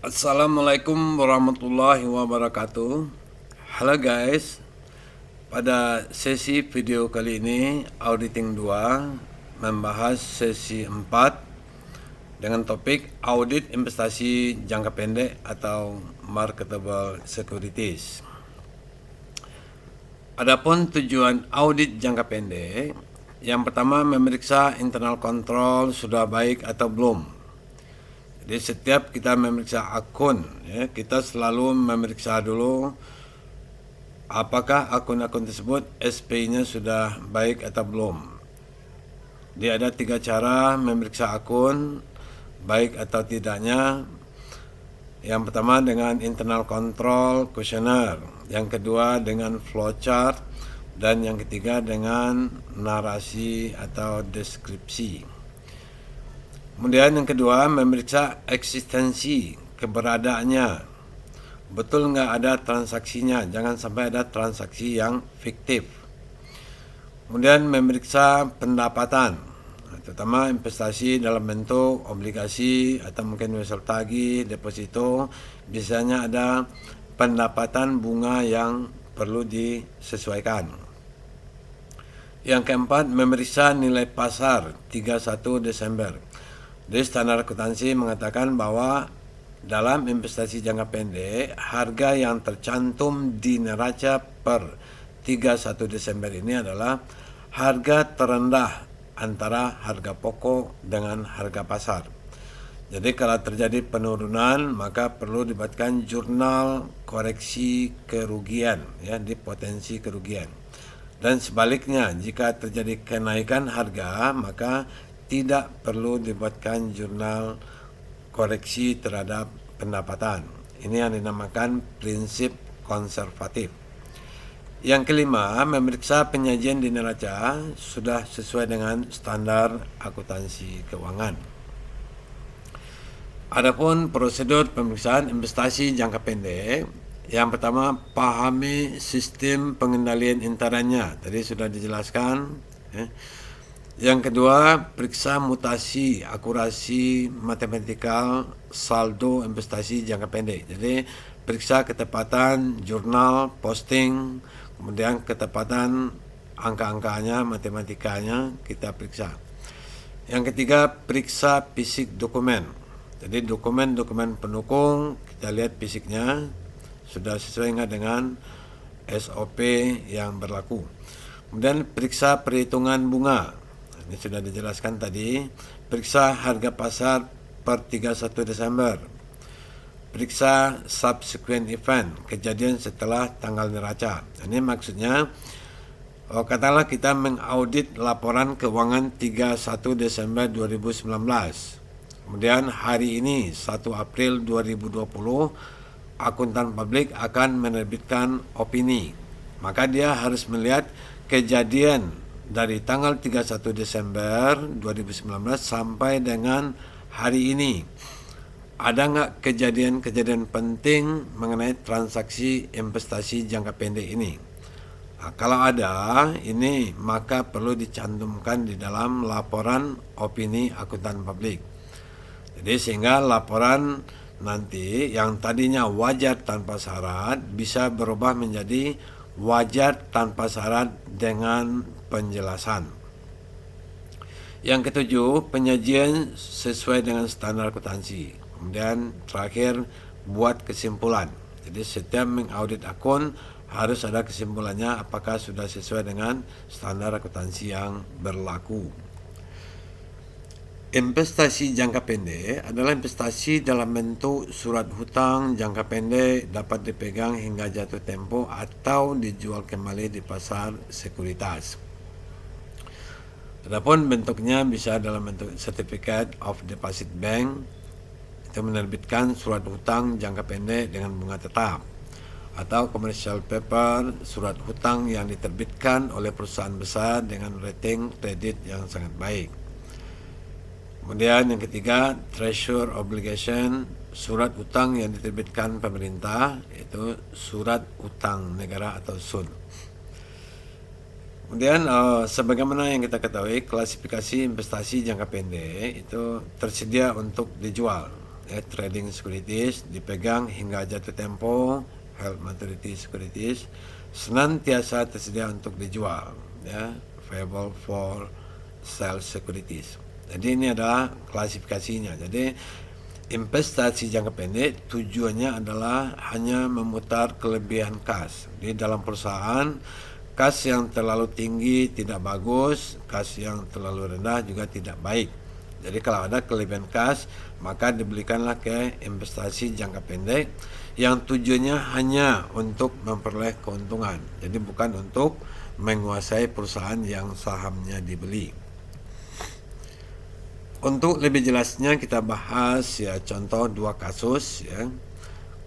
Assalamualaikum warahmatullahi wabarakatuh. Halo guys, pada sesi video kali ini Auditing 2 membahas sesi 4 dengan topik audit investasi jangka pendek atau marketable securities. Adapun tujuan audit jangka pendek, yang pertama memeriksa internal control sudah baik atau belum. Jadi setiap kita memeriksa akun, kita selalu memeriksa dulu apakah akun-akun tersebut SP-nya sudah baik atau belum. Jadi ada 3 cara memeriksa akun baik atau tidaknya. Yang pertama dengan internal control questionnaire, yang kedua dengan flowchart, dan yang ketiga dengan narasi atau deskripsi. Kemudian yang kedua memeriksa eksistensi, keberadaannya. Betul nggak ada transaksinya, jangan sampai ada transaksi yang fiktif. Kemudian memeriksa pendapatan, terutama investasi dalam bentuk obligasi atau mungkin universal tagih, deposito, biasanya ada pendapatan bunga yang perlu disesuaikan. Yang keempat memeriksa nilai pasar 31 Desember. Jadi standar akuntansi mengatakan bahwa dalam investasi jangka pendek, harga yang tercantum di neraca per 31 Desember ini adalah harga terendah antara harga pokok dengan harga pasar. Jadi kalau terjadi penurunan, maka perlu dibuatkan jurnal koreksi kerugian, di potensi kerugian. Dan sebaliknya, jika terjadi kenaikan harga, maka tidak perlu dibuatkan jurnal koreksi terhadap pendapatan. Ini yang dinamakan prinsip konservatif. Yang kelima, memeriksa penyajian di neraca sudah sesuai dengan standar akuntansi keuangan. Adapun prosedur pemeriksaan investasi jangka pendek, yang pertama pahami sistem pengendalian internalnya. Tadi sudah dijelaskan. Yang kedua, periksa mutasi, akurasi matematikal saldo investasi jangka pendek. Jadi, periksa ketepatan jurnal, posting, kemudian ketepatan angka-angkanya, matematikanya kita periksa. Yang ketiga, periksa fisik dokumen. Jadi, dokumen-dokumen pendukung, kita lihat fisiknya, sudah sesuai dengan SOP yang berlaku. Kemudian, periksa perhitungan bunga. Ini sudah dijelaskan tadi. Periksa harga pasar per 31 Desember. Periksa subsequent event, kejadian setelah tanggal neraca. Ini maksudnya, katakanlah kita mengaudit laporan keuangan 31 Desember 2019. Kemudian hari ini 1 April 2020, akuntan publik akan menerbitkan opini. Maka dia harus melihat kejadian dari tanggal 31 Desember 2019 sampai dengan hari ini. Ada nggak kejadian-kejadian penting mengenai transaksi investasi jangka pendek ini? Nah, kalau ada, ini maka perlu dicantumkan di dalam laporan opini akuntan publik. Jadi sehingga laporan nanti yang tadinya wajar tanpa syarat bisa berubah menjadi wajar tanpa syarat dengan penjelasan. Yang ketujuh, penyajian sesuai dengan standar akuntansi. Kemudian terakhir, buat kesimpulan. Jadi setiap mengaudit akun harus ada kesimpulannya apakah sudah sesuai dengan standar akuntansi yang berlaku. Investasi jangka pendek adalah investasi dalam bentuk surat hutang jangka pendek dapat dipegang hingga jatuh tempo atau dijual kembali di pasar sekuritas. Adapun bentuknya bisa dalam bentuk Certificate of Deposit Bank, itu menerbitkan surat hutang jangka pendek dengan bunga tetap, atau commercial paper, surat hutang yang diterbitkan oleh perusahaan besar dengan rating kredit yang sangat baik. Kemudian yang ketiga, treasury obligation, surat utang yang diterbitkan pemerintah, itu surat utang negara atau SUN. Kemudian sebagaimana yang kita ketahui, klasifikasi investasi jangka pendek itu tersedia untuk dijual. trading securities dipegang hingga jatuh tempo, held maturity securities senantiasa tersedia untuk dijual, ya, available for sell securities. Jadi ini adalah klasifikasinya. Jadi investasi jangka pendek tujuannya adalah hanya memutar kelebihan kas di dalam perusahaan. Kas yang terlalu tinggi tidak bagus, kas yang terlalu rendah juga tidak baik. Jadi kalau ada kelebihan kas, maka dibelikanlah ke investasi jangka pendek yang tujuannya hanya untuk memperoleh keuntungan. Jadi bukan untuk menguasai perusahaan yang sahamnya dibeli. Untuk lebih jelasnya kita bahas ya contoh dua kasus ya.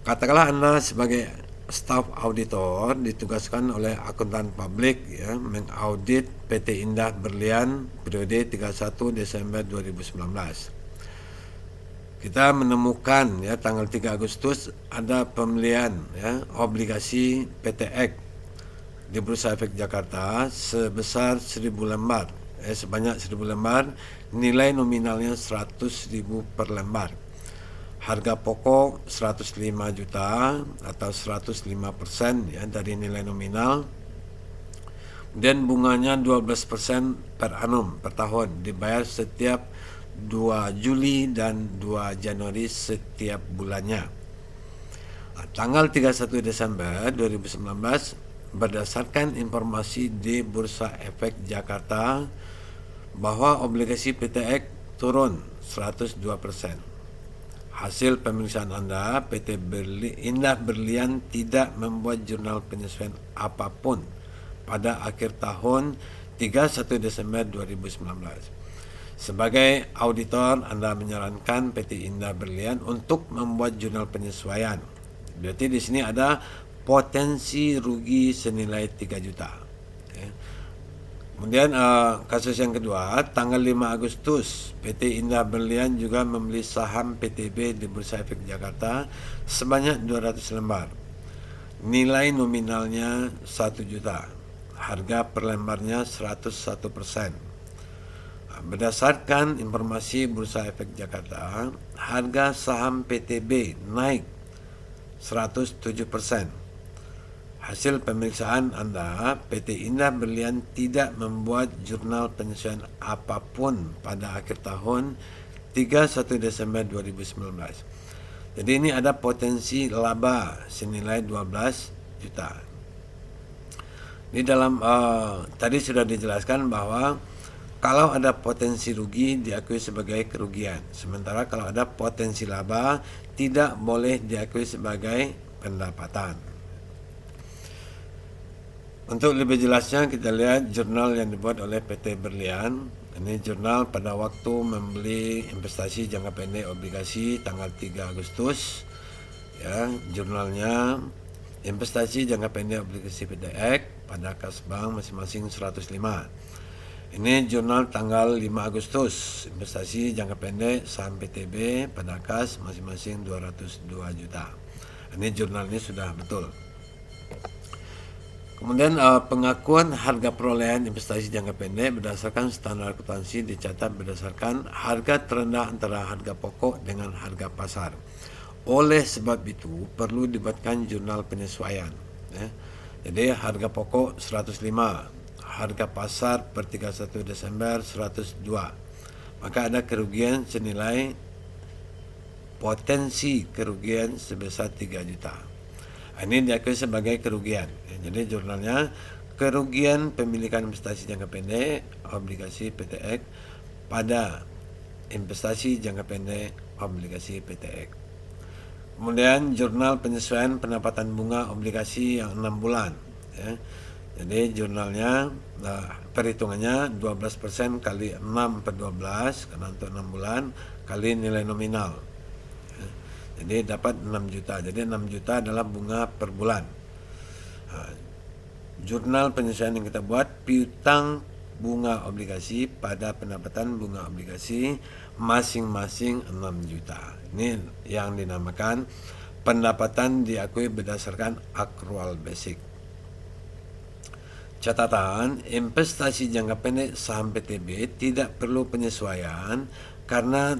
Katakanlah Anda sebagai staf auditor ditugaskan oleh akuntan publik ya mengaudit PT Indah Berlian periode 31 Desember 2019. Kita menemukan ya tanggal 3 Agustus ada pembelian ya obligasi PTX di Bursa Efek Jakarta sebesar 1.000 lembar, sebanyak 1.000 lembar, nilai nominalnya 100.000 per lembar. Harga pokok 105 juta atau 105% ya dari nilai nominal, dan bunganya 12% per annum per tahun, dibayar setiap 2 Juli dan 2 Januari setiap bulannya. Tanggal 31 Desember 2019 berdasarkan informasi di Bursa Efek Jakarta bahwa obligasi PTX turun 102%. Hasil pemeriksaan Anda, PT Indah Berlian tidak membuat jurnal penyesuaian apapun pada akhir tahun 31 Desember 2019. Sebagai auditor, Anda menyarankan PT Indah Berlian untuk membuat jurnal penyesuaian. Berarti di sini ada potensi rugi senilai 3 juta. Kemudian kasus yang kedua, tanggal 5 Agustus PT Indah Berlian juga membeli saham PTB di Bursa Efek Jakarta sebanyak 200 lembar. Nilai nominalnya 1 juta. Harga per lembarnya 101%. Berdasarkan informasi Bursa Efek Jakarta, harga saham PTB naik 107%. Hasil pemeriksaan Anda, PT Indah Berlian tidak membuat jurnal penyesuaian apapun pada akhir tahun 31 Desember 2019. Jadi ini ada potensi laba senilai 12 juta. Di dalam tadi sudah dijelaskan bahwa kalau ada potensi rugi diakui sebagai kerugian, sementara kalau ada potensi laba tidak boleh diakui sebagai pendapatan. Untuk lebih jelasnya kita lihat jurnal yang dibuat oleh PT Berlian. Ini jurnal pada waktu membeli investasi jangka pendek obligasi tanggal 3 Agustus. Ya, jurnalnya investasi jangka pendek obligasi PTX pada kas bank masing-masing 105. Ini jurnal tanggal 5 Agustus, investasi jangka pendek saham PTB pada kas masing-masing 202 juta. Ini jurnalnya sudah betul. Kemudian pengakuan harga perolehan investasi jangka pendek berdasarkan standar akuntansi dicatat berdasarkan harga terendah antara harga pokok dengan harga pasar. Oleh sebab itu perlu dibuatkan jurnal penyesuaian. Jadi harga pokok 105, harga pasar per 31 Desember 102. Maka ada kerugian senilai potensi kerugian sebesar 3 juta. Ini diakui sebagai kerugian. Jadi jurnalnya kerugian pemilikan investasi jangka pendek obligasi PTX pada investasi jangka pendek obligasi PTX. Kemudian jurnal penyesuaian pendapatan bunga obligasi yang 6 bulan. Jadi jurnalnya perhitungannya 12% kali 6 per 12 karena untuk 6 bulan kali nilai nominal. Jadi dapat 6 juta. Jadi 6 juta adalah bunga per bulan. Jurnal penyesuaian yang kita buat piutang bunga obligasi pada pendapatan bunga obligasi masing-masing 6 juta. Ini yang dinamakan pendapatan diakui berdasarkan accrual basic. Catatan, investasi jangka pendek saham PTB tidak perlu penyesuaian karena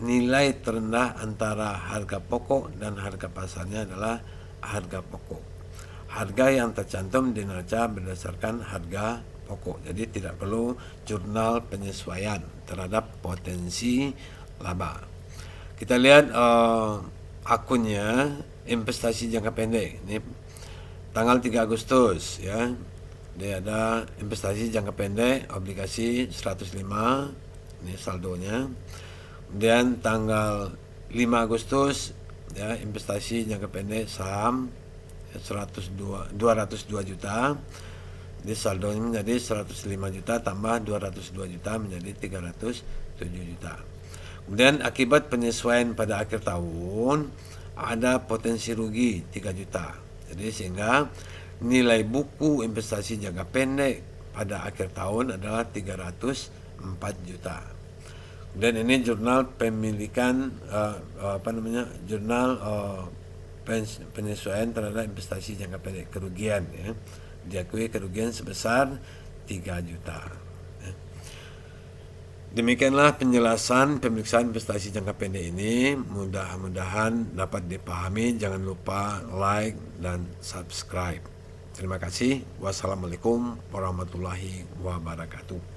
nilai terendah antara harga pokok dan harga pasarnya adalah harga pokok. Harga yang tercantum di neraca berdasarkan harga pokok. Jadi tidak perlu jurnal penyesuaian terhadap potensi laba. Kita lihat akunnya investasi jangka pendek. Ini tanggal 3 Agustus ya. Dia ada investasi jangka pendek obligasi 105, ini saldonya. Kemudian tanggal 5 Agustus ya, investasi jangka pendek saham 202 juta. Jadi saldonya menjadi 105 juta tambah 202 juta menjadi 307 juta. Kemudian akibat penyesuaian pada akhir tahun ada potensi rugi 3 juta. Jadi sehingga nilai buku investasi jangka pendek pada akhir tahun adalah 304 juta. Dan ini jurnal pemilikan jurnal penyesuaian terhadap investasi jangka pendek kerugian ya. Diakui kerugian sebesar 3 juta. Demikianlah penjelasan pemeriksaan investasi jangka pendek ini. Mudah-mudahan dapat dipahami. Jangan lupa like dan subscribe. Terima kasih. Wassalamualaikum warahmatullahi wabarakatuh.